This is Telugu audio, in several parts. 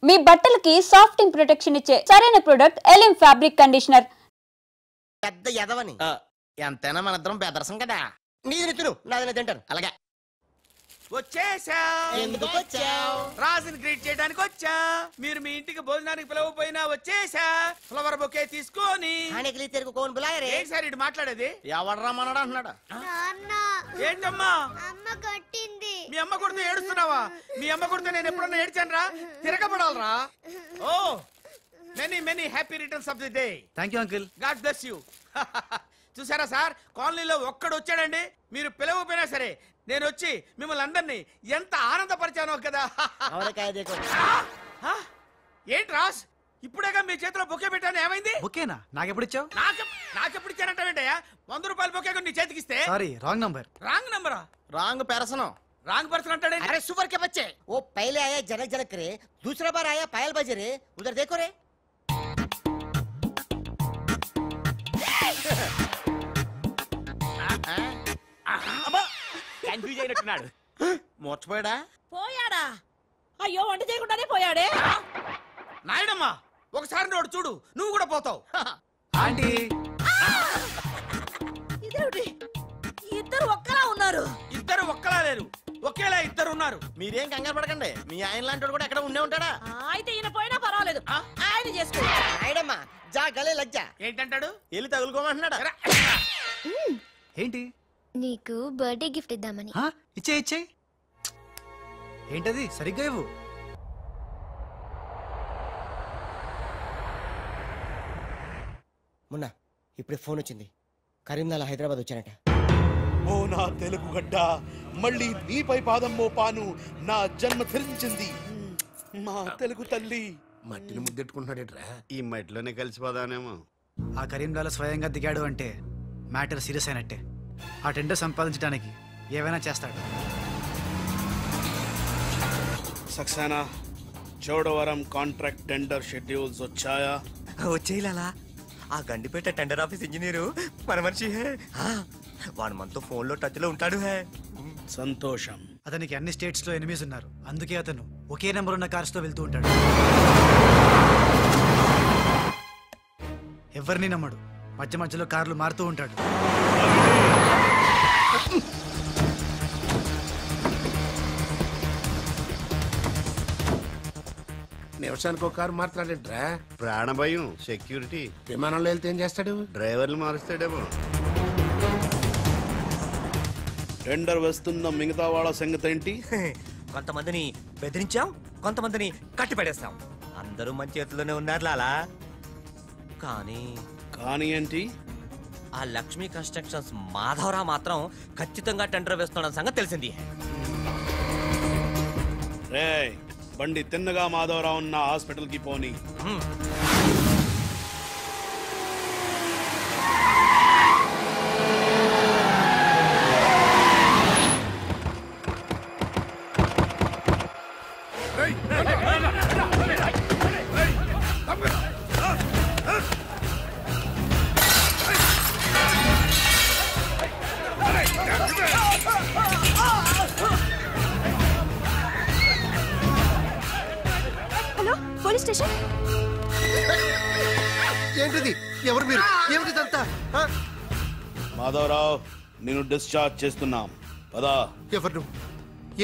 మీ బట్టలకి సాఫ్టింగ్ ప్రొటెక్షన్ ఇచ్చే సరైన ప్రొడక్ట్ ఎలిమ్ ఫ్యాబ్రిక్ కండిషనర్. పెద్ద ఎదవని ఎంతైనా మన ఇద్దరం బెదరసం కదా. నీది తిను, నాది తింటాను. అలాగే వచ్చేసా. ఎందుకు వచ్చావు? రాజుని గ్రీట్ చేయడానికి వచ్చా. మీరు మీ ఇంటికి భోజనానికి పిలవపోయినా వచ్చేసా. ఫ్లవర్ బొకే తీసుకొని. ఏంటి సార్ ఇటు మాట్లాడేది? ఎవడరా మనడా అంటున్నాడు. ఏంటమ్మా అమ్మ కొట్టింది. మీ అమ్మ కొడుతూ ఏడుస్తున్నావా? మీ అమ్మ కొడుతూ నేను ఎప్పుడన్నా ఏడ్చాను రా? తిరగబడాలరా. Oh many many happy returns of the day. Thank you uncle. God bless you. చూసారా సార్, కాలనీలో ఒక్కడు వచ్చాడండి. మీరు పిలవపోయినా సరే నేను వచ్చి మిమ్మల్ని అందరినీ ఎంత ఆనందపరిచానో కదా. ఏంటి రాస్, ఇప్పుడేగా మీ చేతిలో బొకే పెట్టాను, ఏమైంది? బొకేనా? నాకెప్పుడు ఇచ్చావు? నాకెప్పుడు ఇచ్చానంటావేంటయ్యా? 100 రూపాయల బొకే నీ చేతికిస్తే. Sorry, wrong number. రాంగ్ నంబరా? Wrong person. రాంగ్ పర్సన్ అంటాడే. अरे सुपर के बच्चे, वो पहले आया जनक जनक रे, दूसरा बार आया पायल बजे रे, उधर देखो रे. కన్ఫ్యూజ్ అయినట్టున్నాడు. మోర్చిపోయాడా? పోయాడా? అయ్యో, వంట చేయకుండానే పోయాడే. నాయుడమ్మా, ఒకసారి నోడు చూడు, నువ్వు కూడా పోతావు. ఆంటీ, ఇదేమిటి, ఇద్దరు ఒక్కలా ఉన్నారు. ఇద్దరు ఒక్కలా లేరు, ఒకేలా ఇద్దరు ఉన్నారు. మీరేం కంగారు పడకండి, మీ ఆయన లాంటి కూడా ఎక్కడ ఉండే ఉంటాడా. అయితే ఈయన పోయినా పర్వాలేదు, ఆయన చేసుకో. నాయుడమ్మా, జా గలే లజ్జా. ఏంటంటాడు? వెళ్ళి తగులుకోమంటున్నాడా? ఏంటి? నీకు బర్త్డే గిఫ్ట్ ఇద్దామని. ఇచ్చే ఇచ్చే. ఏంటది? సరిగ్గా ఇవ్వు. మొన్న ఇప్పుడే ఫోన్ వచ్చింది, కరీంనగర్ హైదరాబాద్ వచ్చానట. ఓ నా తెలుగు గడ్డ, మళ్ళీ నీపై పాదం మోపాను, నా జన్మ ధరించింది మా తెలుగు తల్లి. మట్టిని ముద్దెట్టుకుంటున్నాడేట్రా? ఈ మట్టిలోనే కలిసిపోదానేమో. ఆ కరీంలాల స్వయంగా దిగాడు అంటే మ్యాటర్ సీరియస్ అయినట్టే. ఆ టెండర్ సంపాదించడానికి ఏవైనా చేస్తాడు. Saxena, Chodavaram contract tender schedules వచ్చాయా? వచ్చేయాలా? ఆ గండిపేట టెండర్ ఆఫీస్ ఇంజనీరు మన మనిషి హే. వాడు మనతో ఫోన్ లో టచ్ లో ఉంటాడు హే. సంతోషం. అతనికి అన్ని స్టేట్స్ లో ఎనిమీస్ ఉన్నారు, అందుకే అతను ఒకే నెంబర్ ఉన్న కార్స్ తో వెళ్తూ ఉంటాడు. ఎవరిని నమ్మడు, మధ్య మధ్యలో కార్లు మారుతూ ఉంటాడు. నిమిషానికి ఒక కారు మాట్లాడేట్రా? ప్రాణభయం, సెక్యూరిటీ. విమానంలో వెళ్తే ఏం చేస్తాడు? డ్రైవర్లు మారుస్తాడేమో. టెండర్ వేస్తున్న మిగతా వాళ్ళ సంగతి ఏంటి? కొంతమందిని బెదిరించాం, కొంతమందిని కట్టి పడేస్తాం. అందరూ మన చేతిలోనే ఉన్నారు లాలా. కానీ ఏంటి? ఆ లక్ష్మీ కన్స్ట్రక్షన్స్ మాధవరావు మాత్రం ఖచ్చితంగా టెండర్ వేస్తున్న సంగతి తెలిసింది. రే, బండి తిన్నగా మాధవరావు ఉన్న హాస్పిటల్ కి పోని. Police station. ఏంటిది? ఎవరు మీరు? ఏమిటిదంతా? మాధవరావు, నేను డిశ్చార్జ్ చేస్తున్నాం. పదా. ఎవరు నువ్వు?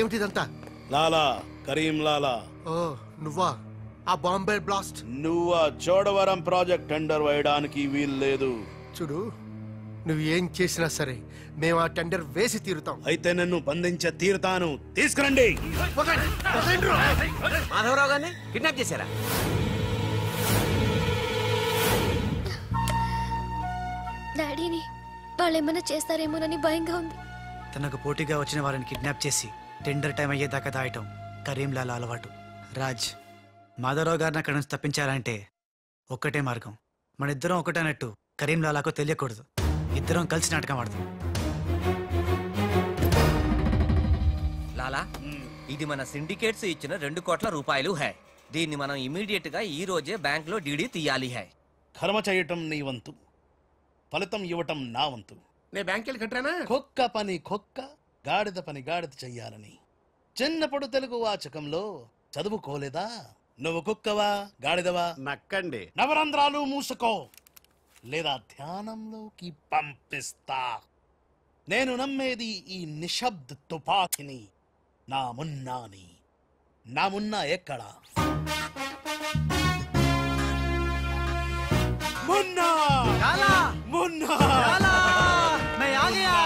ఏమిటిదంతా? లాలా, కరీం లాలా. ఓ నువ్వా? ఆ బాంబే బ్లాస్ట్. నువ్వు చోడవరం ప్రాజెక్ట్ టెండర్ వేయడానికి వీలు లేదు. చూడు, నువ్వు ఏం చేసినా సరే మేము ఆ టెండర్ వేసి తీరుతాం. అయితే నన్ను బంధించే తీరుతాను. తీసుకురండి. మాధవరావు గారిని కిడ్నాప్ చేశారా? డాడీని వాళ్ళు ఏమైనా చేస్తారేమోనని భయంగా ఉంది. తనకు పోటీగా వచ్చిన వారిని కిడ్నాప్ చేసి టెండర్ టైం అయ్యేదాకా దాయటం కరీంలాల అలవాటు. రాజ్, మాధవరావు గారిని అక్కడి నుంచి తప్పించాలంటే ఒక్కటే మార్గం. మన ఇద్దరం ఒకటన్నట్టు కరీంలాలాకు తెలియకూడదు. ఇద్దరం కలిసి నాటకం ఆడతాం. లాలా, ఇది మన సిండికేట్స్ ఇచ్చిన 2 కోట్ల రూపాయలు హై. దీన్ని మనం ఇమీడియట్ గా ఈ రోజే బ్యాంక్ లో డీడీ తీయాలి హై. కర్మ చేయటం నీ వంతు, ఫలితం ఇవ్వటం నా వంతు. నేను బ్యాంక్ వెళ్ళి కట్టానా? కుక్క పని కుక్క, గాడిద పని గాడిద చెయ్యాలని చిన్నప్పుడు తెలుగు వాచకంలో చదువుకోలేదా? నువ్వు కుక్కవా గాడిదవా? నక్కండి. నవరంధ్రాలు మూసుకో లేదా ధ్యానంలోకి పంపిస్తా. నేను నమ్మేది ఈ నిశ్శబ్ద తుపాకిని, నా మున్నాని. నా మున్నా ఎక్కడా? మున్నా లాలా మున్నా లాలా मैं आ गया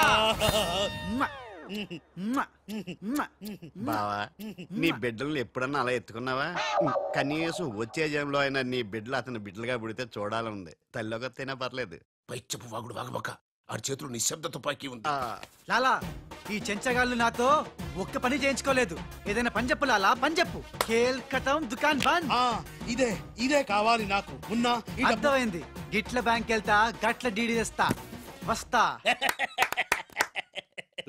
బావా నీ బిడ్డలను ఎప్పుడన్నా అలా ఎత్తుకున్నావా? కనీసం వచ్చే జంలో అయినా నీ బిడ్డలు అతని బిడ్డలుగా పుడితే చూడాలనుంది. తల్లిగా పర్లేదు. పైచ్చపు వాగుడు వాగబోక ఆడి చేతిలో నిశ్శబ్ద తుపాకీ ఉంది. లాలా ఈ చెంచగాళ్ళు నాతో ఒక్క పని చేయించుకోలేదు. ఏదైనా పని చెప్పు లాలా, పని చెప్పు. ఖేల్ ఖతం దుకాన్ బంద్. ఇదే కావాలి నాకు. మున్నా అర్థమైంది. గిట్ల బ్యాంక్ వెళ్తా, గట్ల డీడీ తెస్తా, వస్తా.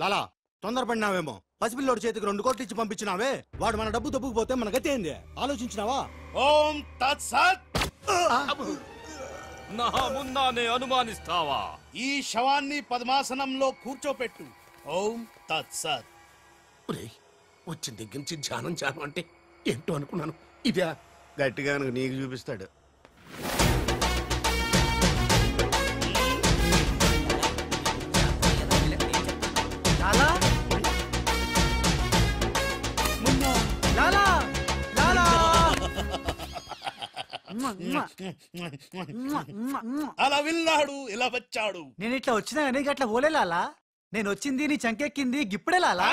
లాలా తొందరపడినావేమో. పసిపిల్లోడి చేతికి 2 కోట్లు ఇచ్చి పంపించినావే, వాడు మన డబ్బు దొబ్బుకుపోతే మన గతి ఏంది ఆలోచించినావా? ఓం తత్సత్. నా మున్నానే అనుమానిస్తావా? ఈ శవాన్ని పద్మాసనంలో కూర్చోపెట్టు. ఓం తత్సత్. వచ్చిన దగ్గర నుంచి ధ్యానం అంటే ఏంటో అనుకున్నాను. ఇదే గట్టిగా నీకు చూపిస్తాడు. లాలా లాలా లాలా అలా వెళ్ళాడు, ఇలా వచ్చాడు. నేను ఇట్లా వచ్చినా కానీ గట్ల పోలే లాలా. నేను వచ్చింది నీ చంకెక్కింది గిప్పుడే లాలా.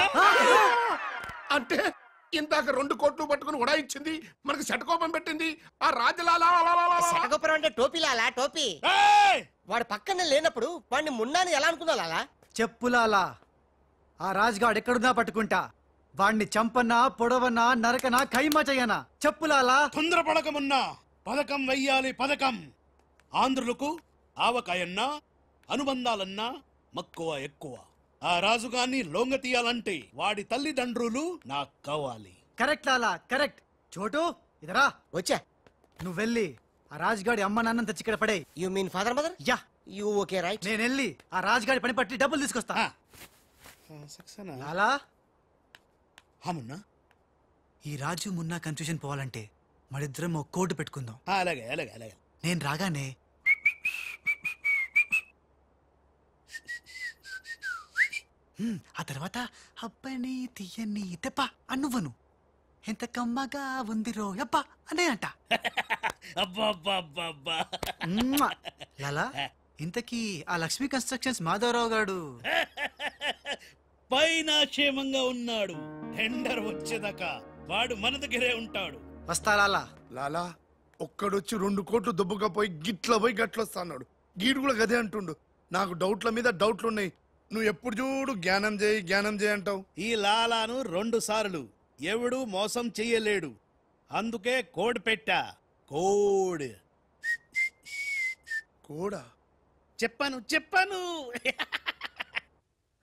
అంటే ఇందాక 2 కోట్లు పట్టుకుని ఉడాయించింది, మనకు శటకోపం పెట్టింది ఆ రాజలాలా. శటగోపురం అంటే టోపీ లాలా, టోపీ. వాడు పక్కనే లేనప్పుడు వాడిని మున్నాని ఎలా అనుకున్నా లాలా? చెప్పు లాలా. ఆ రాజ్గాడ్ ఎక్కడున్నా పట్టుకుంటా. వాణ్ణి చంపనా, పొడవనా, నరకనా, ఖైమా చెయ్యనా? చెప్పు లాలా. తొందరపడకమున్నా. పథకం వెయ్యాలి, పథకం. ఆంధ్రులకు ఆవకాయన్నా, అనుబంధాలన్నా మక్కువ ఎక్కువ. ఆ రాజుగాన్ని లొంగ తీయాలంటే వాడి తల్లిదండ్రులు నాకు కావాలి. కరెక్ట్ లాలా, కరెక్ట్. చోటు ఇదరా వచ్చా. నువ్వు వెళ్ళి ఆ రాజ్గాడి అమ్మ నాన్న తెచ్చి ఇక్కడ పడే. You mean father mother? Yeah. You okay right. నేను వెళ్ళి ఆ రాజ్గాడి పని పట్టి డబ్బులు తీసుకొస్తా. లాలా మున్నా, ఈ రాజు మున్నా కన్ఫ్యూజన్ పోవాలంటే మరిద్దరం ఒక కోడ్ పెట్టుకుందాం. అలాగే అలాగే అలాగే. నేను రాగానే ఆ తర్వాత అబ్బని తీయని తెప్ప అన్నువ్వను. ఎంత కమ్మగా ఉంది రో యప్ప అనే అంట. లాలా ఇంతకీ ఆ లక్ష్మీ కన్స్ట్రక్షన్స్ మాధవరావు గాడు పైన క్షేమంగా ఉన్నాడు. టెండర్ వచ్చేదాకా వాడు మన దగ్గరే ఉంటాడు. వస్తా లాలా. లాలా ఒక్కడొచ్చి 2 కోట్లు దొబ్బకపోయి గిట్ల పోయి గట్లొస్తాడు. గీడు కూడా గదే అంటుండు. నాకు డౌట్ల మీద డౌట్లున్నాయి. నువ్వు ఎప్పుడు చూడు జ్ఞానం చేయి జ్ఞానం చేయి అంటావు. ఈ లాలాను 2 సార్లు ఎవడు మోసం చెయ్యలేడు. అందుకే కోడ్ పెట్టా. కోడ్ కోడా? చెప్పాను.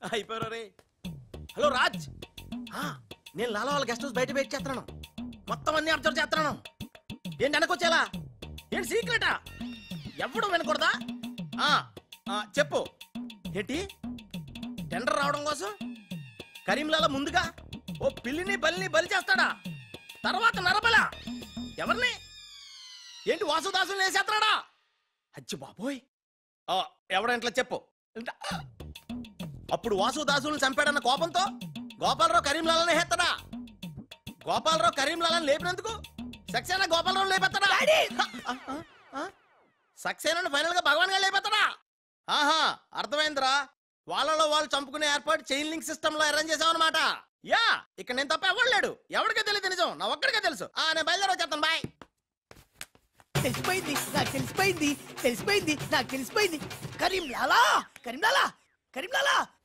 అయిపోయారు రే. హలో రాజ్, నేను లాలా వాళ్ళ గెస్ట్ హౌస్ బయట వెయిట్ చేస్తున్నాను. మొత్తం అన్ని అబ్జర్వ్ చేస్తున్నాను. ఏంటి వెనకొచ్చేలా? ఏంటి సీక్రెటా? ఎవడు వినకూడదా? చెప్పు. ఏంటి టెండర్ రావడం కోసం కరీంలాలా ముందుగా ఓ పిల్లిని బలిని బలి చేస్తాడా? తర్వాత నరబల ఎవరిని? ఏంటి వాసుదాసుని వేసేస్తాడా? అచ్చి బాబోయ్. ఎవడంట్లా చెప్పు. అప్పుడు వాసుదాసుని చంపాడన్న కోపంతో గోపాలరావు కరీంలాలని హేస్తాడా? గోపాలరావు కరీంలాలని లేపినందుకు సక్సేనా గోపాలరావు లేపెత్తాడా? సక్సేనాను ఫైనల్ గా భగవాన్ గా లేపెత్తాడా? ఆహా, అర్థమైందిరా. వాళ్ళలో వాళ్ళు చంపుకునే ఏర్పాటు చైన్ లింక్ సిస్టమ్ లో అరేంజ్ చేసామన్నమాట. యా, ఇక్కడ నేను తప్ప ఎవరు లేడు. ఎవరికే తెలియదు నిజం, నా ఒక్కడికే తెలుసు. నేను బయలుదేరి వచ్చేస్తాను. బాయ్. తెలిసిపోయింది నాకు, తెలిసిపోయింది నాకు, తెలిసిపోయింది. కరీంలాలా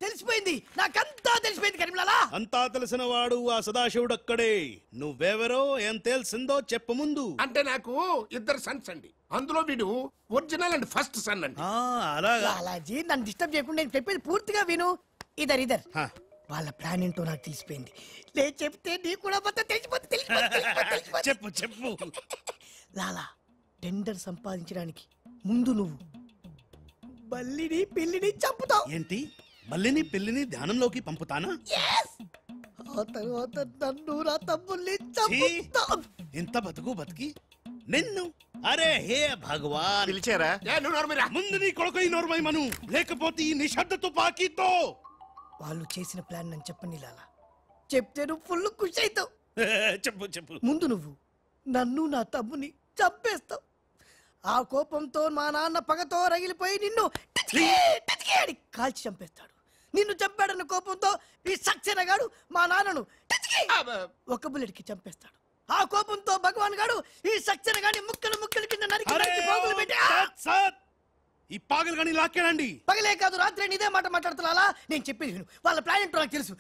తెలిసిపోయింది నాకంతా, తెలిసిపోయింది కరీంలాలా. అంతా తెలిసిన వాడు ఆ సదాశివుడు అక్కడే. నువ్వెవరో ఏం తెలిసిందో చెప్పు ముందు. అంటే నాకు 2 సన్స్ అండి. అందులో వీడు ఒరిజినల్ అండ్ ఫస్ట్ సన్ అండి. లాలాజీ నన్ను డిస్టర్బ్ చేయకుండా నేను చెప్పేది పూర్తిగా విను. ఇదర్ వాళ్ళ ప్లాన్ ఏంటో నాకు తెలిసిపోయింది. నేను చెప్తే నీకు కూడా మొత్తం తెలిసిపోతుంది. చెప్పు. లాలా టెండర్ సంపాదించడానికి ముందు నువ్వు బల్లిని పిల్లిని చంపుతావు. ఏంటి? మల్లిని పిల్లిని ధ్యానంలోకి పంపుతానా? ఆ తర్వాత నన్ను నా తమ్ముల్ని ఇంత బతుకు బతికి నిన్ను అరే హే భగవాన్ పిలిచారా? ముందు నీ కొడుకు నోర్మై మను, లేకపోతే ఈ నిశ్శబ్ద తుపాకీతో. వాళ్ళు చేసిన ప్లాన్ నన్ను చెప్పండి లాలా, చెప్తే నువ్వు ఫుల్ ఖుషి అవుతావు. చెప్పు చెప్పు. ముందు నువ్వు నన్ను నా తమ్ముని చంపేస్తావు. ఆ కోపంతో మా నాన్న పగతో రగిలిపోయి నిన్ను టిచ్కి కాల్చి చంపేస్తాడు. నిన్ను చంపాడన్న కోపంతో ఈ సక్సేనా గాడు మా నాన్నను ఒక బుల్లెట్కి చంపేస్తాడు. ఆ కోపంతో భగవాన్ గాడు ఈ సక్సేనా గాని ముక్కలు ముక్కలు కింద నరికి పోగులు పెట్టి ఈ పాగలు కానీ లాక్కేనండి. పగలే కాదు రాత్రి ఇదే మాట మాట్లాడుతున్నా. నేను చెప్పేది విను, వాళ్ళ ప్లాన్ ఏంటో నాకు తెలుసు.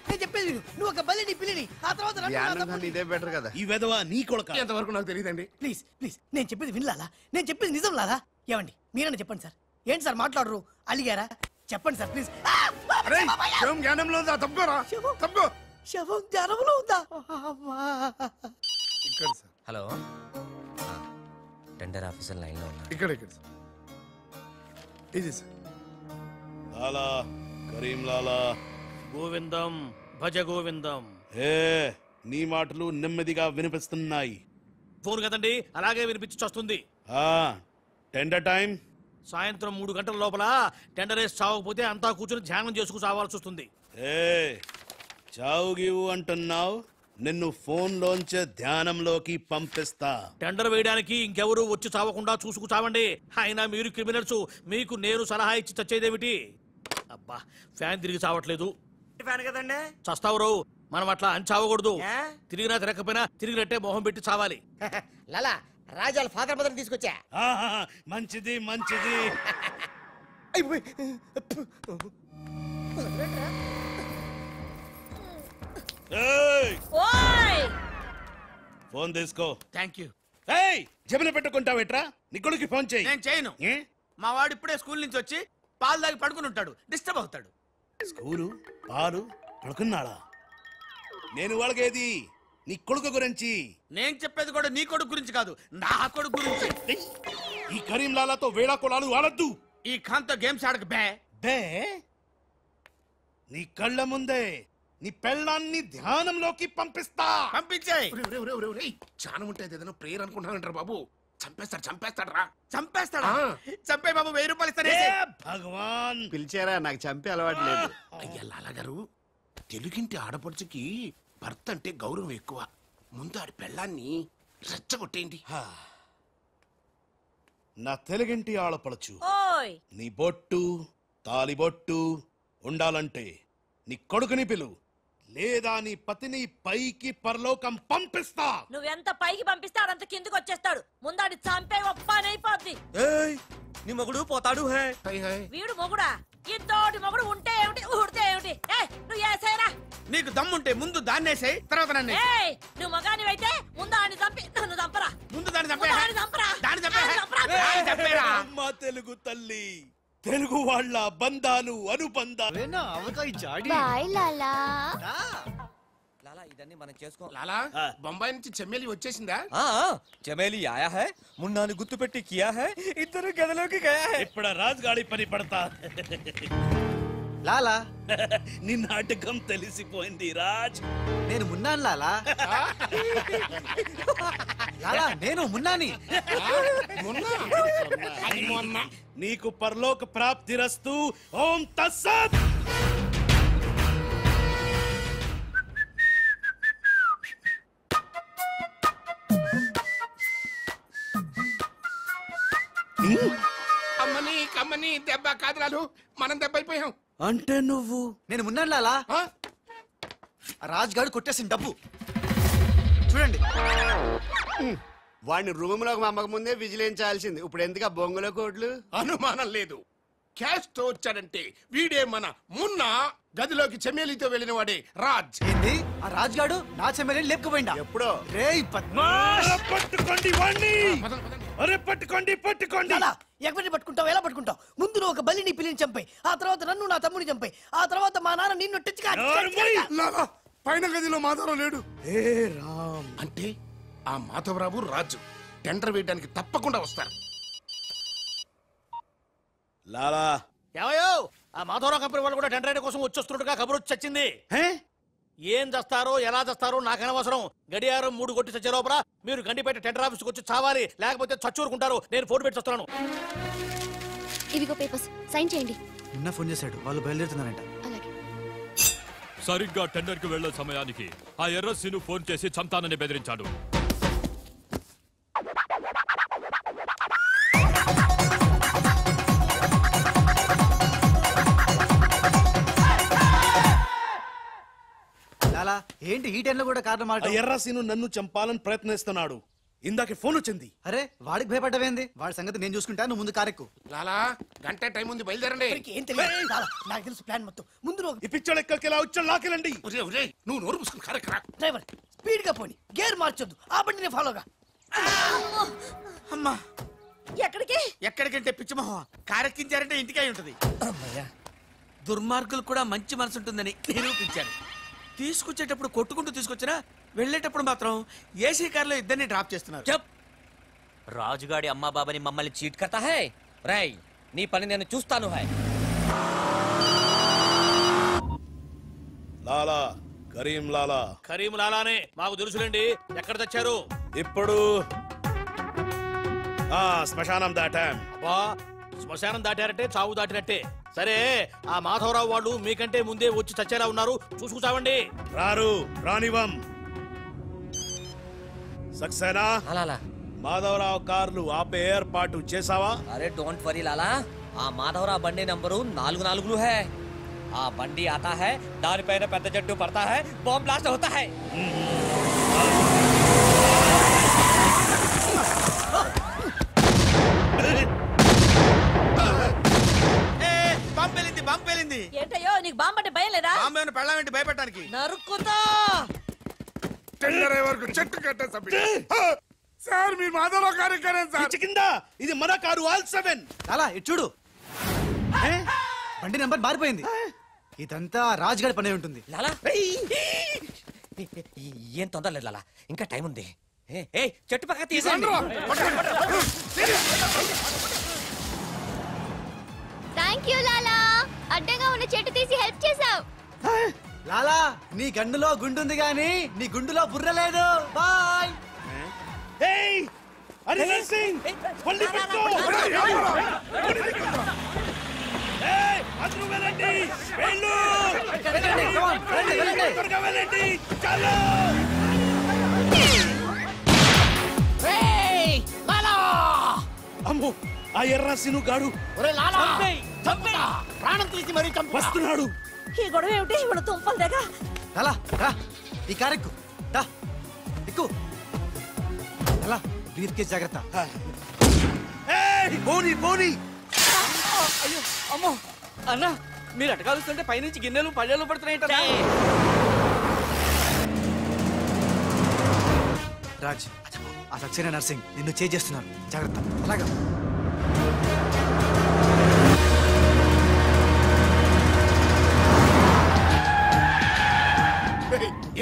నేను చెప్పేది విను, నువ్వు ఒక బలిని పిల్లిని ఆ తర్వాత ఇదే బెటర్ కదా. ఈ వెధవ నీ కొడుక. ఎంతవరకు నాకు తెలియదండి. ప్లీజ్ ప్లీజ్ నేను చెప్పేది వినలాలా, నేను చెప్పేది నిజం లాలా. ఏమండి మీరన్నా చెప్పండి సార్. ఏంటి సార్ మాట్లాడరు, అలిగారా? చెప్పండి సార్ ప్లీజ్. శవం జ్ఞానంలో ఉందా? తప్పుకోరా, తప్పుకో. శవం జ్ఞానంలో ఉందా? ఇక్కడ sir. Hello, tender officer line లో ఉన్నా. ఇక్కడ ఇక్కడ సార్. ఇది సార్. లాలా, కరీం లాలా. గోవిందం భజ గోవిందం. నీ మాటలు నెమ్మదిగా వినిపిస్తున్నాయి. ఫోన్ కదండి, అలాగే వినిపించి వస్తుంది. టెండర్ టైం సాయంత్రం 3 గంటల లోపల టెండర్ వేసి చావకపోతే అంతా కూర్చొని ధ్యానం చేసుకు చావాల్సి వస్తుంది. చావు గీవు అంటున్నావు, నిన్ను ఫోన్ లోంచే ధ్యానంలోకి పంపిస్తా. టెండర్ వేయడానికి ఇంకెవరు వచ్చి చావకుండా చూసుకు చావండి. అయినా మీరు క్రిమినల్స్, మీకు నేను సలహా ఇచ్చి చచ్చేదేమిటి? అబ్బా, ఫ్యాన్ తిరిగి చావట్లేదు. కదండి చస్తావు రావు, మనం అట్లా అని చావకూడదు. తిరిగినా తిరగకపోయినా తిరిగినట్టే మొహం పెట్టి చావాలి. లాలా, రాజాల ఫాదర్ మదర్ తీసుకొచ్చా. మంచిది మంచిది. ఫోన్ తీసుకో. Thank you. జబిన పెట్టుకుంటావేట్రా? నీ కొడుకు ఫోన్ చేయి. నేను చేయను. మా వాడు ఇప్పుడే స్కూల్ నుంచి వచ్చి పాలు తాగి పడుకుని ఉంటాడు, డిస్టర్బ్ అవుతాడు. స్కూలు పాలు పడుకున్నాడా? నేను వాళ్ళకేది నీ కొడుకు గురించి. నేను చెప్పేది కూడా నీ కొడుకు గురించి కాదు, నా కొడుకు గురించి. ఈ కరీం లాలాతో వేళా కొలాలు ఆడద్దు. ఈ ఖాన్తో గేమ్స్ ఆడక బే. నీ కళ్ళ ముందే నీ పెళ్ళాన్ని ధ్యానంలోకి పంపిస్తా. పంపించాయి. చాలా ఉంటే ఏదైనా ప్రేయర్ అనుకుంటానంటారు బాబు. చంపేస్తాడు రా. చంపేస్తాడా? చంపే బాబు, 1000 రూపాయలు ఇస్తానే. భగవాన్ పిలిచారా? నాకు చంపే అలవాటు లేదు. అయ్యా లాలా గారు, తెలుగింటి ఆడపడుచుకి భర్త అంటే గౌరవం ఎక్కువ. ముందు ఆడి పెళ్ళాన్ని రెచ్చగొట్టేయండి. నా తెలుగింటి ఆడపడచ్చు నీ బొట్టు తాలిబొట్టు ఉండాలంటే నీ కొడుకుని పిలు, లేదా నీ పతిని పైకి పరలోకం పంపిస్తా. నువ్వెంత పైకి పంపిస్తే ఆడంత కిందకి వచ్చేస్తాడు. ముందాడి చంపే ఒప్పనైపోద్ది. నీ మొగుడు పోతాడు. వీడు మొగుడా? ఇంతోటి మొగుడు ఉంటే ఏమిటి, ఊడితే ఏమిటి? నువ్వు ఏసైనా. నీకు దమ్ముంటే ముందు దాన్ని వేసేయ్, తర్వాత నన్ను. నువ్వు మగానివైతే ముందు ఆడిని చంపి నన్ను చంపరా. ముందు దాన్ని చంపే. అమ్మా తెలుగు తల్లి, తెలుగు వాళ్ళ బంధాలు అనుబంధాలు. బాయ్ లాలా. లాలా, ఇదన్నీ మనం చేసుకో. లాలా, బొంబాయి నుంచి చెమ్మేలి వచ్చేసిందా? చమేలి ఆయా హై, మున్నాను గుర్తు పెట్టి కియా హై, ఇద్దరు గదిలోకి గయా హై. ఇప్పుడు రాజుగాడి పని పడతా. లాలా, నీ నాటకం తెలిసిపోయింది రాజ్. నేను మున్నాను లాలా. లాలా, నేను మున్నాని. నీకు పరలోక ప్రాప్తిరస్తు. ఓం తస్సత్. అమ్మని కమ్మని దెబ్బ కాదురాలు, మనం దెబ్బ అయిపోయాం. అంటే నువ్వు? నేను మున్నాను లాలా. రాజుగాడు కొట్టేసిన డబ్బు చూడండి. వాడిని రూమ్ లోకి మమ్మక ముందే విజిలించాల్సింది. ఇప్పుడు ఎందుకు బొంగుల కోట్లు? అనుమానం లేదు, క్యాష్ తో వచ్చాడంటే వీడే మన మున్న. గదిలోకి చెమ్మేలితో వెళ్ళిన వాడే రాజ్. ఏంది? ఆ రాజుగాడు నా చెమ్మేలిని లేపుకుపోయిందా? ఎప్పుడో. రేయ్ పద్మాష్, పట్టుకోండి వాణ్ణి. అరే పట్టుకోండి పట్టుకోండి. ఎక్కడిని పట్టుకుంటావు, ఎలా పట్టుకుంటావు? ముందు నువ్వు ఒక బలిని పిల్లిని చంపాయి, ఆ తర్వాత నన్ను నా తమ్ముని చంపాయి, ఆ తర్వాత మా నాన్న నిన్ను పైన గదిలో మాధవరావు లేడు. అంటే ఆ మాధవరావు రాజు టెండర్ వేయడానికి తప్పకుండా వస్తారు. లాలా, ఏమయ్యో ఆ మాధవరావు కంపెనీ వాళ్ళు కూడా టెండర్ కోసం వచ్చేస్తున్నట్టుగా కబురు వచ్చి చచ్చింది. ఏం చేస్తారో ఎలా చేస్తారో నాకు అనవసరం. గడియారం 3 కొట్టి చచ్చే లోపల మీరు గండిపేట టెండర్ ఆఫీస్కి వచ్చి చావాలి, లేకపోతే చచ్చూరుకుంటారు. నేను ఫోన్ పెట్టి వస్తున్నాను. ఇవిగో పేపర్స్, సైన్ చేయండి. నిన్న ఫోన్ చేశాడు, వాళ్ళు బయలుదేరుతున్నారంట. సరిగ్గా టెండర్ కి వెళ్లే సమయానికి ఆ ఎర్ర సీను ఫోన్ చేసి చంతానని బెదిరించాడు. లాలా ఏంటి ఈ టైంలో కూడా కారణం మాట? ఎర్ర సీను నన్ను చంపాలని ప్రయత్నిస్తున్నాడు. ఇందాక ఫోన్ వచ్చింది. అరే వాడికి భయపడ్డవేంది? వాడి సంగతి నేను చూసుకుంటా, నువ్వు ముందు కారెక్కు. లాలా గంట టైం ఉంది, బయలుదేరండి. ఏం తెలియదు లాలా, నాకు తెలుసు ప్లాన్ మొత్తం. ముందు ఈ పిచ్చోడు ఎక్కడికి ఎలా వచ్చాడు లాకెళ్ళండి. నువ్వు నోరు మూసుకుని కారెక్కరా. డ్రైవర్ స్పీడ్ గా పోని, గేర్ మార్చొద్దు, ఆ బండిని ఫాలోగా. అమ్మా ఎక్కడికి? ఎక్కడికంటే పిచ్చిమోహం కారెక్కించారంటే ఇంటికి అయి ఉంటది. దుర్మార్గులు కూడా మంచి మనసు ఉంటుందని నిరూపించారు. తీసుకొచ్చేటప్పుడు కొట్టుకుంటూ తీసుకొచ్చినా వెళ్ళేటప్పుడు మాత్రం ఏసీ కార్లో ఇద్దరిని డ్రాప్ చేస్తున్నారు. చెప్ రాజుగాడి అమ్మా బాబాని మమ్మల్ని చీట్ కర్తా హై. రై నీ పని నేను చూస్తాను. హై లాలా కరీం లాలా. కరీం లాలానే మాకు తెలుసులేండి. ఎక్కడ తెచ్చారు? ఇప్పుడు శ్మశానం దాటాం. అబ్బా శ్మశానం దాటారంటే చావు దాటినట్టే. సరే ఆ మాధవరావు వాళ్ళు మీకంటే ముందే వచ్చి చచ్చేలా ఉన్నారు, చూసుకుంటామండి. రారు రానివం. సక్సేనా అలాలా మాధవరావు కార్లు ఆపే ఏర్పాటు చేసావా? అరే డోంట్ వరీ లాలా, ఆ మాధవరావు బండి నంబరు 44 है. ఆ బండి आता है, దానిపైన పెద్ద జట్టు పడతా है, బాంబ్ బ్లాస్ట్ होता है. బాంబేలింది. ఏంటయ్యో నీకు బాంబు అంటే భయం లేదా? బాంబే పెళ్ళామేంటి భయపెట్టడానికి? నరుకుతా. టెండర్ వరకు చెట్టు కట్టేసా సార్. మీ మాధవరావు కార్యక్రమం సార్ కింద ఇది మన కారు ఆల్ 7. లాలా ఇటు చూడు, బండి నెంబర్ మారిపోయింది. ఇదంతా రాజుగాడి పనే ఉంటుంది. లాలా ఏం తొందర లేదు లాలా, ఇంకా టైం ఉంది. చెట్టు పక్క తీసేయండి. థ్యాంక్ యూ లాలా, అడ్డంగా ఉన్న చెట్టు తీసి హెల్ప్ చేసావు. లాలా నీ గన్నులో గుండుంది గాని నీ గుండులో బుర్ర లేదు. బాయ్. అమ్మో ఆ ఎర్ర సీను గాడు ప్రాణం తీసి మరీ వస్తున్నాడు. ఈ గొడవ ఏమిటి? ఇప్పుడు తుంపలు దగ్గర. లాలా రా, ఈ కారెక్కు దా, ఎక్కు. లాలా బ్రీఫ్ కేస్ జాగ్రత్త. పోనీ పోనీ. అయ్యో అమ్మో అన్నా, మీరు అటకాలుస్తుంటే పైనుంచి గిన్నెలు పళ్ళెలు పడుతున్నాయి. రాజ్ ఆ సక్సేనా నర్సింగ్ నిన్ను చేస్తున్నారు, జాగ్రత్త. అలాగా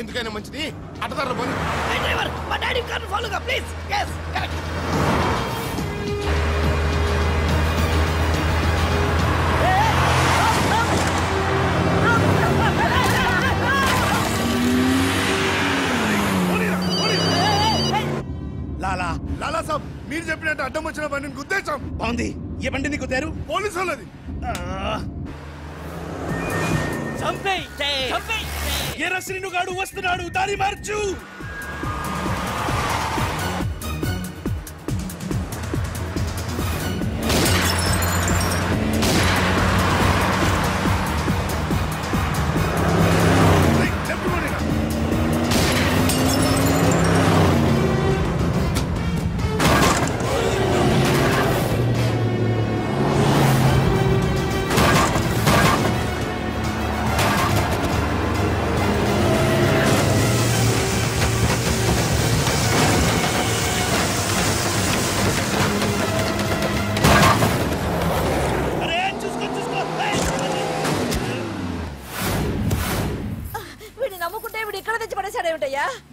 ఎందుకైనా మంచిది అటదారులు పోనీ. డ్రైవర్ మా డాడీ కార్ని ఫాలోగా ప్లీజ్. yes correct. లాలా లాలా సాబ్, మీరు చెప్పినట్టు అడ్డం వచ్చిన బండిని గుద్దేశాం. బాగుంది. ఏ బండి నీకు తేరు? పోలీసు వాళ్ళది. ఎర్ర సీను గాడు వస్తున్నాడు, దారి మార్చు.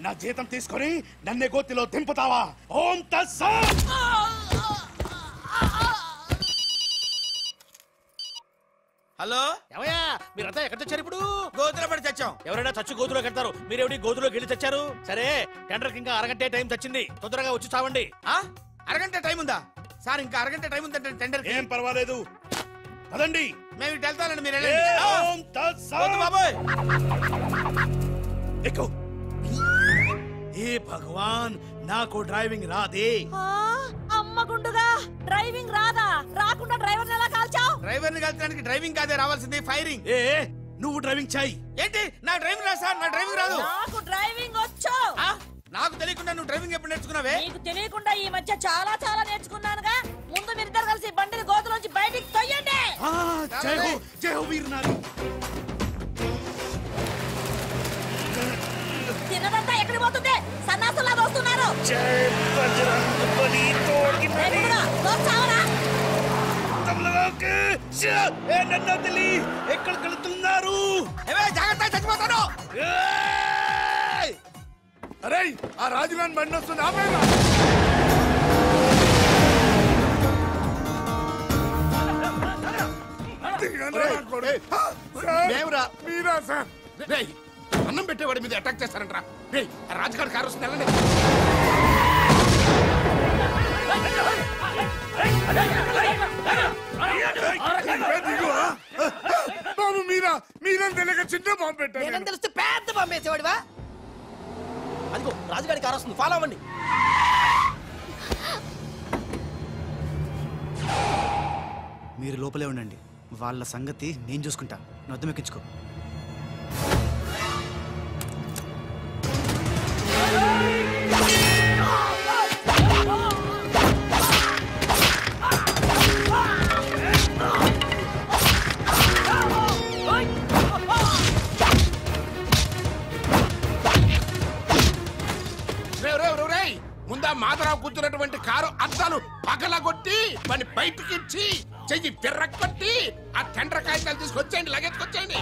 నా జీతం తీసుకొని నన్నే గోతిలో దింపుతావా? ఓం తస్సత్. హలో ఏమయ్యా మీరంతా ఎక్కడ తెచ్చారు ఇప్పుడు? గోతులో పడి తెచ్చాం. ఎవరైనా చచ్చి గోతులో కడతారు, మీరేమిటి గోతులోకి వెళ్ళి తెచ్చారు? సరే టెండర్ ఇంకా అరగంటే టైం తెచ్చింది, తొందరగా వచ్చి చావండి. అరగంట టైం ఉందా సార్? ఇంకా అరగంట టైం ఉందంటే టెండర్ ఏం పర్వాలేదు, పదండి. మేము ఇటు వెళ్తానండి, మీరు బాబాయ్ ఎక్కు. ఏ భగవాన్, నాకు డ్రైవింగ్ రాదే. అమ్మ గుండుగా డ్రైవింగ్ రాదా? రాకుండా డ్రైవర్ ఎలా కాల్చావు? డ్రైవర్ ని కలిసడానికి డ్రైవింగ్ కాదే రావాల్సింది, ఫైరింగ్. ఏ నువ్వు డ్రైవింగ్ చాయి. ఏంటి నా డ్రైవింగ్ రాదు సార్, నా డ్రైవింగ్ రాదు. నాకు డ్రైవింగ్ వచ్చు. నాకు తెలియకుండా నువ్వు డ్రైవింగ్ ఎప్పుడు నేర్చుకున్నావే? నీకు తెలియకుండా ఈ మధ్య చాలా చాలా నేర్చుకున్నానుగా. ముందు మీరిద్దరు కలిసి బండిని గోతులోంచి బయటికి తొయ్యండి. జై హో, జై హో వీర్ నారి. తిన్నదంతా ఎక్కడికి పోతుంది? సన్నాసులా వస్తున్నారు. ఎక్కడికి వెళ్తున్నారు? జాగ్రత్త, చచ్చిపోతాను. అరే ఆ రాజుగాని బండి వస్తుంది, ఆపేనా? మీరా సార్? అన్నం పెట్టేవాడి మీద అటాక్ చేస్తారంటరా. రాజుగారి కారు వస్తుంది, వెళ్ళండి. బాబు మీరా, మీరేం తెలియక చిన్న బాంబు పెట్టారు. నేనేం తెలిస్తే పెద్ద బాంబు వేసేవాడివా? అదిగో రాజుగారి కారు వస్తుంది, ఫాలో అవ్వండి. మీరు లోపలే ఉండండి, వాళ్ళ సంగతి నేను చూసుకుంటా. నొద్దం ఎక్కించుకో. ముందా మాధరావు కూర్చున్నటువంటి కారు అద్దాలు పగలగొట్టి వాడిని బయటికి ఇచ్చి చెయ్యి పిర్రకొట్టి ఆ టెండర్ కాగితాలు తీసుకొచ్చేయండి, లగెత్తుకొచ్చేయండి.